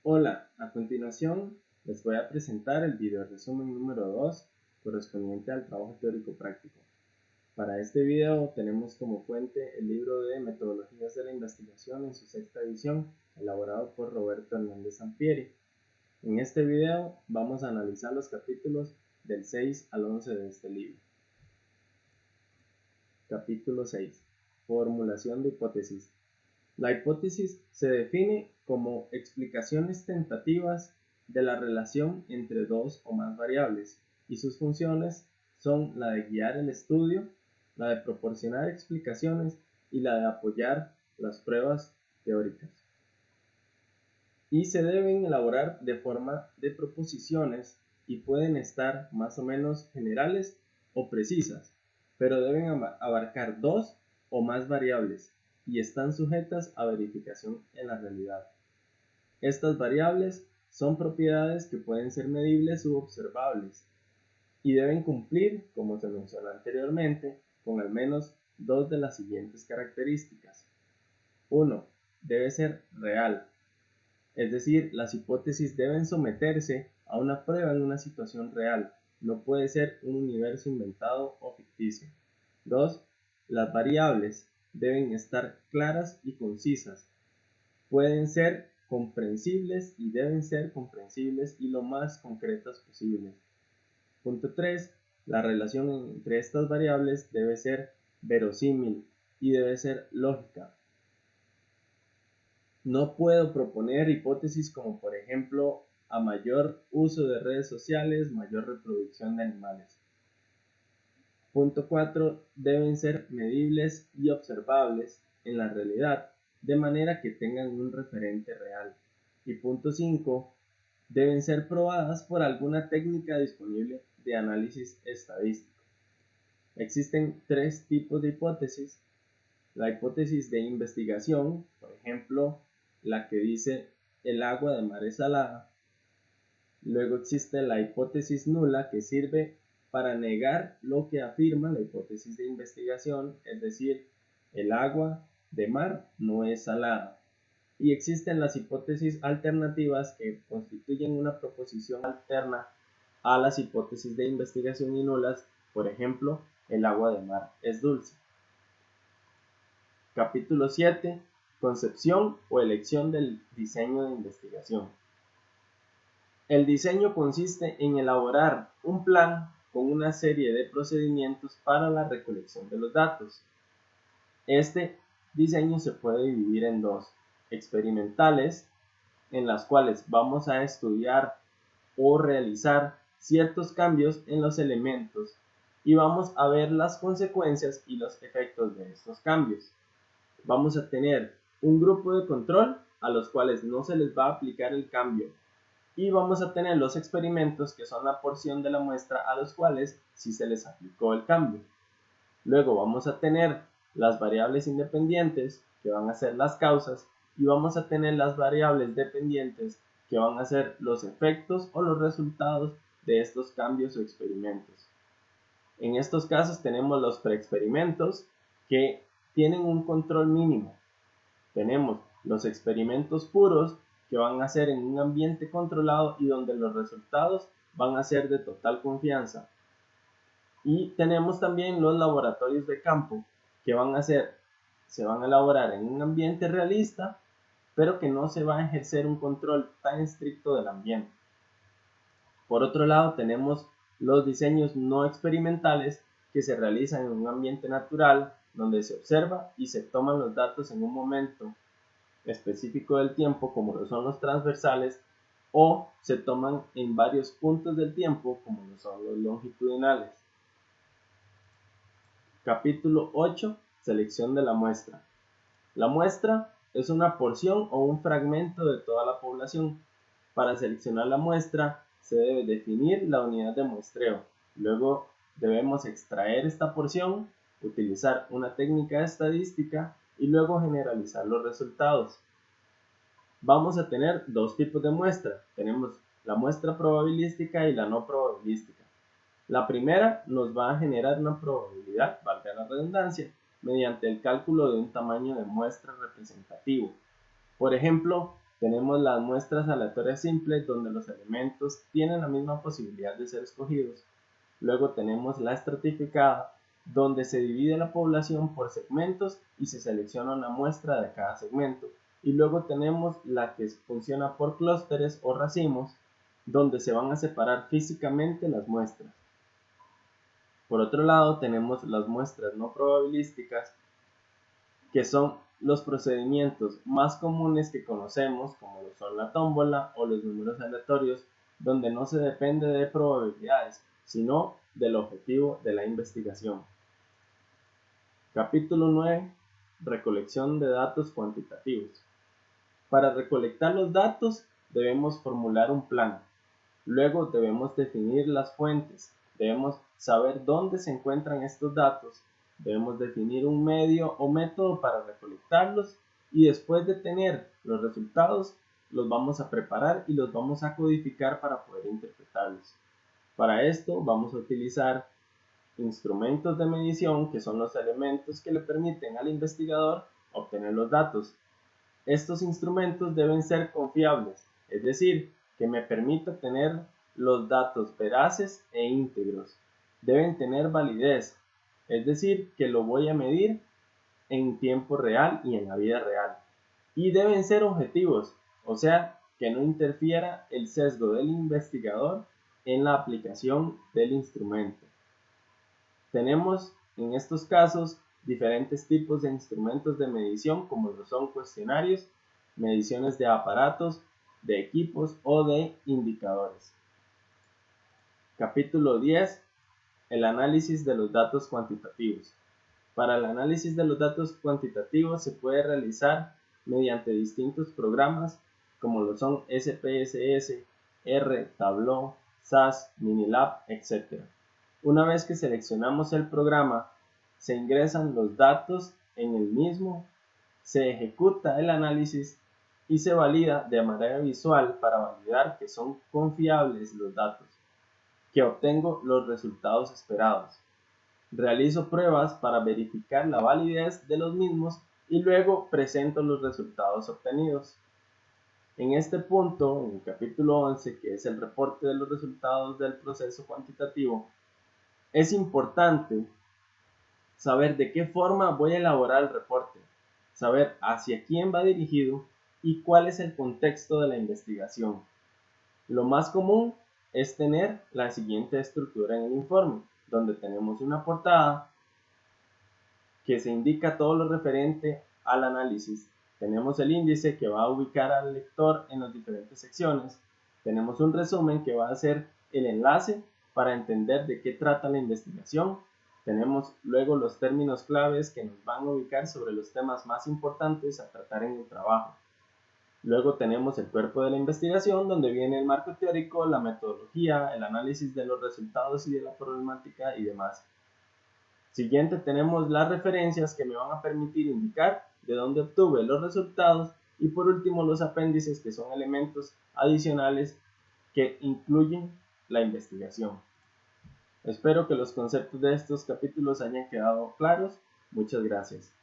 Hola, a continuación les voy a presentar el video resumen número 2 correspondiente al trabajo teórico práctico. Para este video tenemos como fuente el libro de Metodologías de la Investigación en su sexta edición, elaborado por Roberto Hernández Sampieri. En este video vamos a analizar los capítulos del 6 al 11 de este libro. Capítulo 6. Formulación de hipótesis. La hipótesis se define como explicaciones tentativas de la relación entre dos o más variables, y sus funciones son la de guiar el estudio, la de proporcionar explicaciones y la de apoyar las pruebas teóricas. Y se deben elaborar de forma de proposiciones y pueden estar más o menos generales o precisas, pero deben abarcar dos o más variables y están sujetas a verificación en la realidad. Estas variables son propiedades que pueden ser medibles u observables y deben cumplir, como se mencionó anteriormente, con al menos dos de las siguientes características. 1. Debe ser real, es decir, las hipótesis deben someterse a una prueba en una situación real, no puede ser un universo inventado o ficticio. 2. Las variables deben estar claras y concisas, pueden ser comprensibles y deben ser comprensibles y lo más concretas posibles. Punto 3. La relación entre estas variables debe ser verosímil y debe ser lógica. No puedo proponer hipótesis como por ejemplo a mayor uso de redes sociales, mayor reproducción de animales. Punto 4. Deben ser medibles y observables en la realidad, de manera que tengan un referente real. Y punto 5. Deben ser probadas por alguna técnica disponible de análisis estadístico. Existen tres tipos de hipótesis. La hipótesis de investigación, por ejemplo, la que dice el agua de mar es salada. Luego existe la hipótesis nula, que sirve para negar lo que afirma la hipótesis de investigación, es decir, el agua de mar no es salada. Y existen las hipótesis alternativas, que constituyen una proposición alterna a las hipótesis de investigación y nulas, por ejemplo, el agua de mar es dulce. Capítulo 7. Concepción o elección del diseño de investigación. El diseño consiste en elaborar un plan con una serie de procedimientos para la recolección de los datos. Este diseño se puede dividir en dos: experimentales, en las cuales vamos a estudiar o realizar ciertos cambios en los elementos y vamos a ver las consecuencias y los efectos de estos cambios. Vamos a tener un grupo de control a los cuales no se les va a aplicar el cambio, y vamos a tener los experimentos, que son la porción de la muestra a los cuales sí se les aplicó el cambio. Luego vamos a tener las variables independientes, que van a ser las causas, y vamos a tener las variables dependientes, que van a ser los efectos o los resultados de estos cambios o experimentos. En estos casos tenemos los preexperimentos, que tienen un control mínimo. Tenemos los experimentos puros, que van a ser en un ambiente controlado y donde los resultados van a ser de total confianza. Y tenemos también los laboratorios de campo, que se van a elaborar en un ambiente realista, pero que no se va a ejercer un control tan estricto del ambiente. Por otro lado, tenemos los diseños no experimentales, que se realizan en un ambiente natural, donde se observa y se toman los datos en un momento específico del tiempo, como lo son los transversales, o se toman en varios puntos del tiempo, como lo son los longitudinales. Capítulo 8. Selección de la muestra. La muestra es una porción o un fragmento de toda la población. Para seleccionar la muestra se debe definir la unidad de muestreo. Luego debemos extraer esta porción, utilizar una técnica estadística y luego generalizar los resultados. Vamos a tener dos tipos de muestra. Tenemos la muestra probabilística y la no probabilística. La primera nos va a generar una probabilidad, valga la redundancia, mediante el cálculo de un tamaño de muestra representativo. Por ejemplo, Tenemos las muestras aleatorias simples, donde los elementos tienen la misma posibilidad de ser escogidos. Luego tenemos la estratificada, donde se divide la población por segmentos y se selecciona una muestra de cada segmento. Y luego tenemos la que funciona por clústeres o racimos, donde se van a separar físicamente las muestras. Por otro lado, tenemos las muestras no probabilísticas, que son los procedimientos más comunes que conocemos, como lo son la tómbola o los números aleatorios, donde no se depende de probabilidades, sino del objetivo de la investigación. Capítulo 9. Recolección de datos cuantitativos. Para recolectar los datos debemos formular un plan. Luego debemos definir las fuentes. Debemos saber dónde se encuentran estos datos. Debemos definir un medio o método para recolectarlos y después de tener los resultados los vamos a preparar y los vamos a codificar para poder interpretarlos. Para esto vamos a utilizar instrumentos de medición, que son los elementos que le permiten al investigador obtener los datos. Estos instrumentos deben ser confiables, es decir, que me permita tener los datos veraces e íntegros. Deben tener validez, es decir, que lo voy a medir en tiempo real y en la vida real. Y deben ser objetivos, o sea, que no interfiera el sesgo del investigador en la aplicación del instrumento. Tenemos en estos casos diferentes tipos de instrumentos de medición, como lo son cuestionarios, mediciones de aparatos, de equipos o de indicadores. Capítulo 10. El análisis de los datos cuantitativos. Para el análisis de los datos cuantitativos se puede realizar mediante distintos programas, como lo son SPSS, R, Tableau, SAS, Minilab, etc. Una vez que seleccionamos el programa, se ingresan los datos en el mismo, se ejecuta el análisis y se valida de manera visual para validar que son confiables los datos, que obtengo los resultados esperados. Realizo pruebas para verificar la validez de los mismos y luego presento los resultados obtenidos. En este punto, en el capítulo 11, que es el reporte de los resultados del proceso cuantitativo, es importante saber de qué forma voy a elaborar el reporte, saber hacia quién va dirigido y cuál es el contexto de la investigación. Lo más común es tener la siguiente estructura en el informe, donde tenemos una portada que se indica todo lo referente al análisis. Tenemos el índice que va a ubicar al lector en las diferentes secciones. Tenemos un resumen que va a ser el enlace para entender de qué trata la investigación. Tenemos luego los términos claves que nos van a ubicar sobre los temas más importantes a tratar en el trabajo. Luego tenemos el cuerpo de la investigación, donde viene el marco teórico, la metodología, el análisis de los resultados y de la problemática y demás. Siguiente tenemos las referencias que me van a permitir indicar de dónde obtuve los resultados y por último los apéndices, que son elementos adicionales que incluyen la investigación. Espero que los conceptos de estos capítulos hayan quedado claros. Muchas gracias.